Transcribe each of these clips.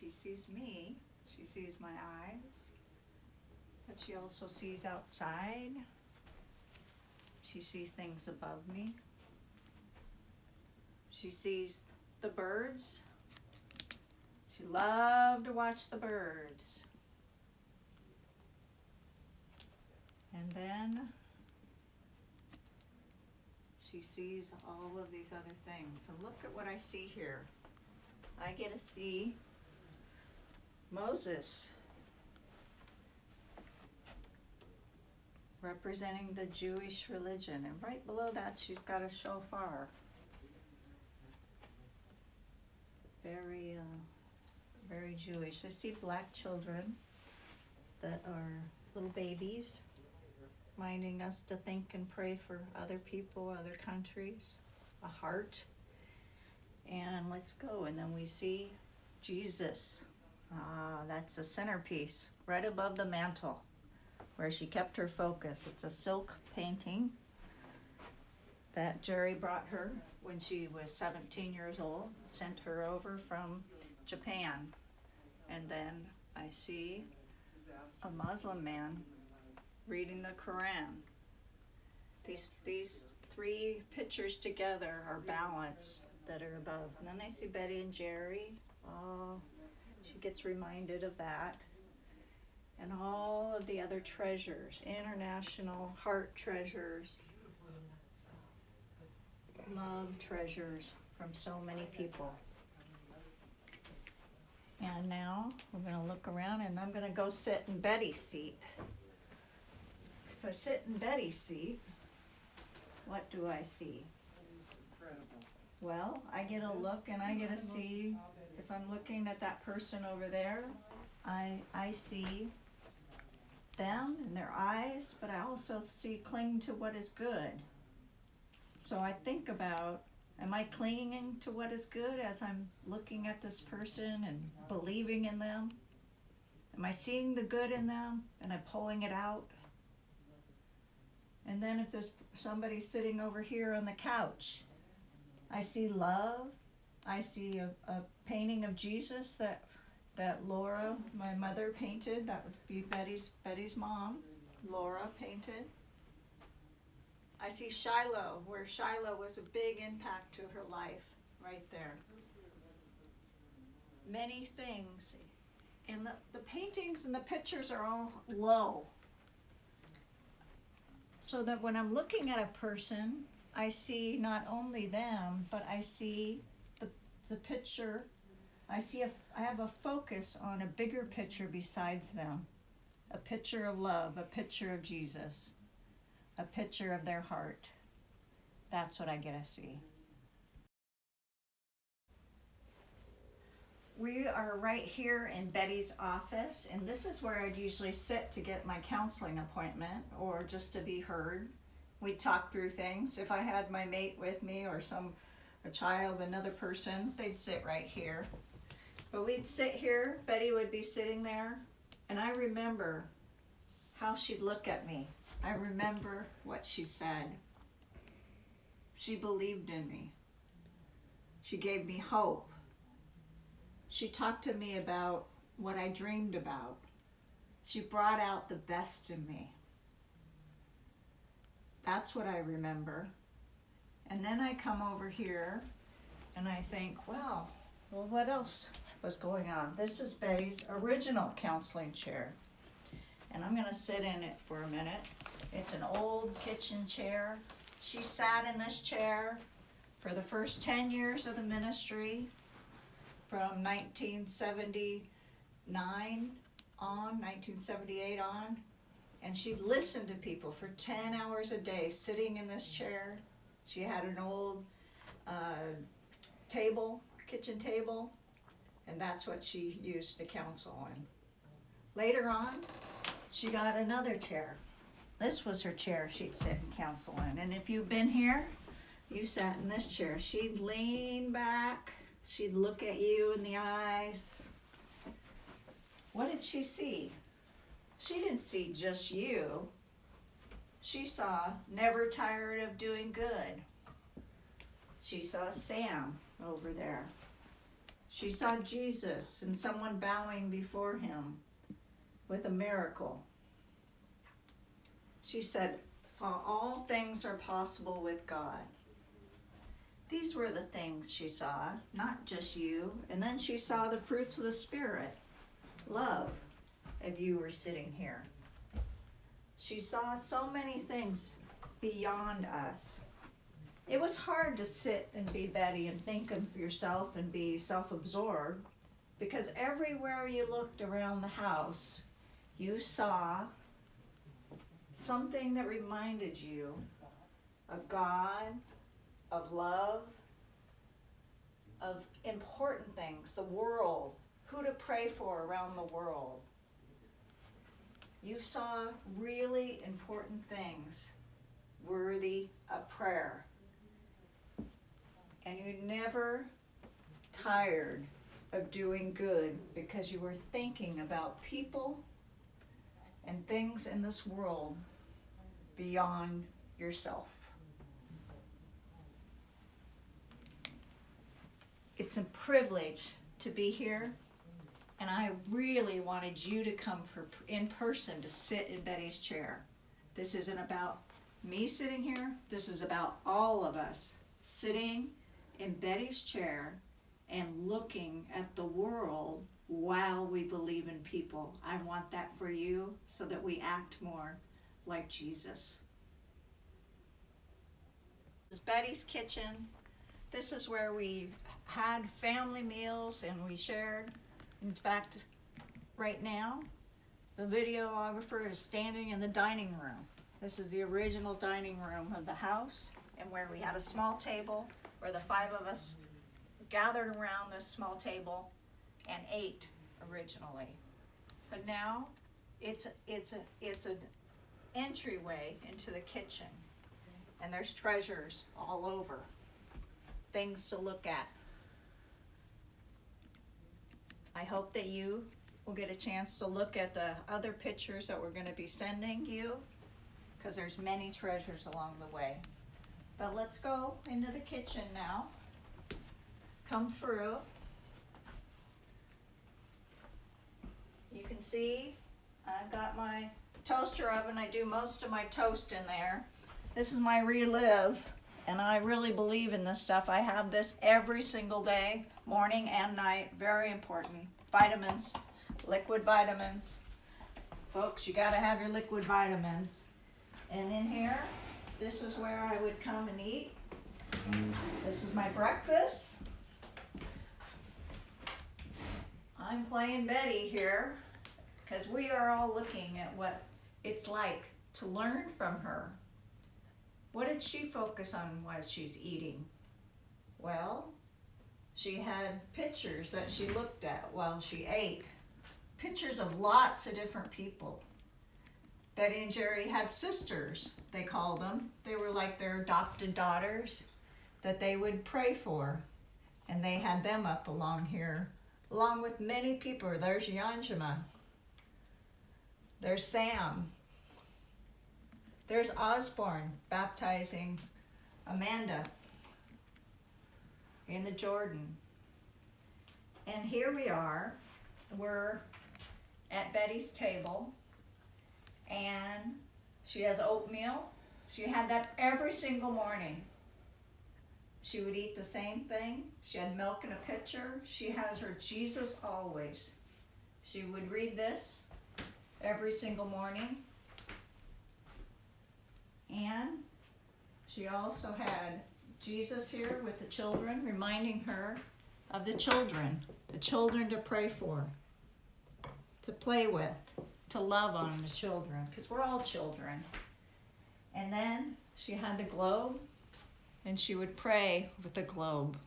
She sees me, she sees my eyes, but she also sees outside. She sees things above me. She sees the birds. She loved to watch the birds. And then she sees all of these other things. So look at what I see here. I get to see Moses representing the Jewish religion. And right below that, she's got a shofar. Very, very Jewish. I see black children that are little babies, reminding us to think and pray for other people, other countries, a heart. And let's go. And then we see Jesus. That's a centerpiece right above the mantle where she kept her focus. It's a silk painting that Jerry brought her when she was 17 years old, sent her over from Japan. And then I see a Muslim man reading the Quran. These three pictures together are balanced that are above. And then I see Betty and Jerry. Oh, she gets reminded of that. And all of the other treasures, international heart treasures, love treasures from so many people. And now we're going to look around and I'm going to go sit in Bettie's seat. If I sit in Bettie's seat, what do I see? Well, I get a look and I get to see, if I'm looking at that person over there, I see them and their eyes, but I also see cling to what is good. So I think about, am I clinging to what is good as I'm looking at this person and believing in them? Am I seeing the good in them and I'm pulling it out? And then if there's somebody sitting over here on the couch, I see love. I see a painting of Jesus that Laura, my mother, painted. That would be Betty's mom. Laura painted. I see Shiloh, where Shiloh was a big impact to her life, right there. Many things. And the paintings and the pictures are all low. So that when I'm looking at a person, I see not only them, but I see the picture. I have a focus on a bigger picture besides them. A picture of love, a picture of Jesus, a picture of their heart. That's what I get to see. We are right here in Betty's office, and this is where I'd usually sit to get my counseling appointment or just to be heard. We'd talk through things. If I had my mate with me or a child, another person, they'd sit right here. But we'd sit here, Betty would be sitting there, and I remember how she'd look at me. I remember what she said. She believed in me. She gave me hope. She talked to me about what I dreamed about. She brought out the best in me. That's what I remember. And then I come over here and I think, wow, well, what else was going on? This is Betty's original counseling chair. And I'm going to sit in it for a minute. It's an old kitchen chair. She sat in this chair for the first 10 years of the ministry, from 1979 on, 1978 on. And she'd listen to people for 10 hours a day, sitting in this chair. She had an old table, kitchen table, and that's what she used to counsel in. Later on, she got another chair. This was her chair she'd sit and counsel in. And if you've been here, you sat in this chair. She'd lean back. She'd look at you in the eyes. What did she see? She didn't see just you. She saw never tired of doing good. She saw Sam over there. She saw Jesus and someone bowing before him with a miracle. She saw all things are possible with God. These were the things she saw, not just you. And then she saw the fruits of the Spirit. Love, if you were sitting here. She saw so many things beyond us. It was hard to sit and be Betty and think of yourself and be self-absorbed, because everywhere you looked around the house, you saw something that reminded you of God, of love, of important things, the world, who to pray for around the world. You saw really important things worthy of prayer. And you never tired of doing good because you were thinking about people and things in this world beyond yourself. It's a privilege to be here, and I really wanted you to come in person to sit in Betty's chair. This isn't about me sitting here. This is about all of us sitting in Betty's chair and looking at the world while we believe in people. I want that for you so that we act more like Jesus. This is Betty's kitchen. This is where we had family meals and we shared. In fact, right now, the videographer is standing in the dining room. This is the original dining room of the house, and where we had a small table where the 5 of us gathered around this small table and ate originally. But now it's an entryway into the kitchen, and there's treasures all over, things to look at. I hope that you will get a chance to look at the other pictures that we're going to be sending you, because there's many treasures along the way. But let's go into the kitchen now. Come through. You can see I've got my toaster oven. I do most of my toast in there. This is my Relive, and I really believe in this stuff. I have this every single day, morning and night. Very important. Vitamins, liquid vitamins. Folks, you gotta have your liquid vitamins. And in here, this is where I would come and eat. This is my breakfast. I'm playing Betty here because we are all looking at what it's like to learn from her. What did she focus on while she's eating? Well, she had pictures that she looked at while she ate. Pictures of lots of different people. Betty and Jerry had sisters, they called them. They were like their adopted daughters that they would pray for. And they had them up along here, along with many people. There's Yanjima. There's Sam. There's Osborne baptizing Amanda in the Jordan. And here we are. We're at Betty's table. And she has oatmeal. She had that every single morning. She would eat the same thing. She had milk in a pitcher. She has her Jesus always. She would read this every single morning. And she also had Jesus here with the children, reminding her of the children to pray for, to play with, to love on the children, because we're all children. And then she had the globe, and she would pray with the globe.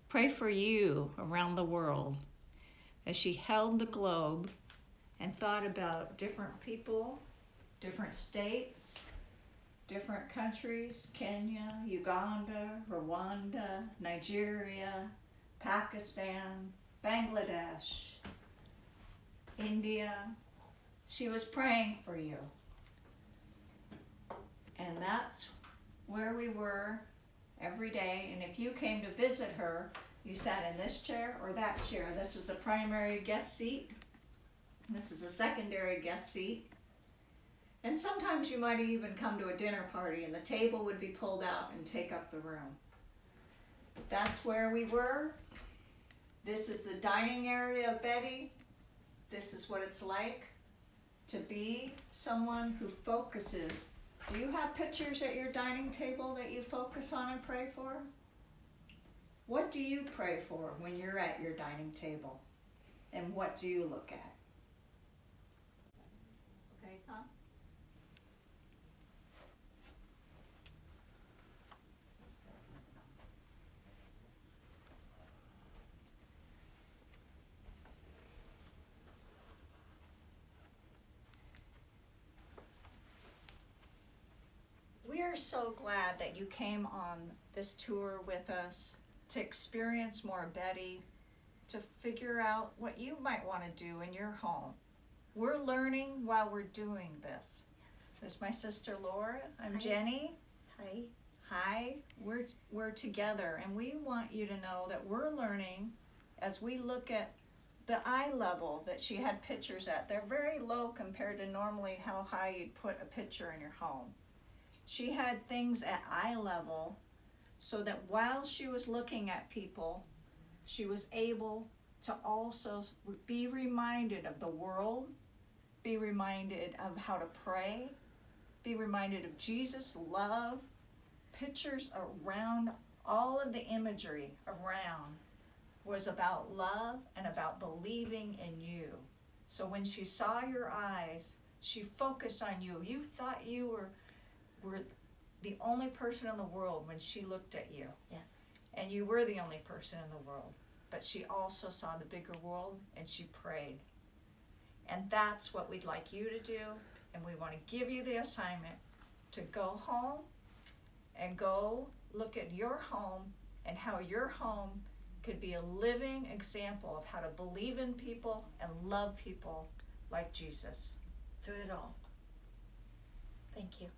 Pray for you around the world. As she held the globe and thought about different people, different states, different countries, Kenya, Uganda, Rwanda, Nigeria, Pakistan, Bangladesh, India. She was praying for you. And that's where we were every day. And if you came to visit her, You sat in this chair or that chair. This is a primary guest seat. This is a secondary guest seat. And sometimes you might even come to a dinner party and the table would be pulled out and take up the room. That's where we were. This is the dining area of Bettie. This is what it's like to be someone who focuses. Do you have pictures at your dining table that you focus on and pray for? What do you pray for when you're at your dining table? And what do you look at? Okay, Tom? We are so glad that you came on this tour with us to experience more of Bettie, to figure out what you might want to do in your home. We're learning while we're doing this. Yes. This is my sister Laura. I'm Hi. Jenny. Hi. Hi. We're together, and we want you to know that we're learning as we look at the eye level that she had pictures at. They're very low compared to normally how high you'd put a picture in your home. She had things at eye level so that while she was looking at people, she was able to also be reminded of the world, be reminded of how to pray, be reminded of Jesus' love, pictures around, all of the imagery around was about love and about believing in you. So when she saw your eyes, she focused on you. You thought you were the only person in the world when she looked at you. Yes. And you were the only person in the world. But she also saw the bigger world and she prayed. And that's what we'd like you to do. And we want to give you the assignment to go home and go look at your home and how your home could be a living example of how to believe in people and love people like Jesus. Through it all. Thank you.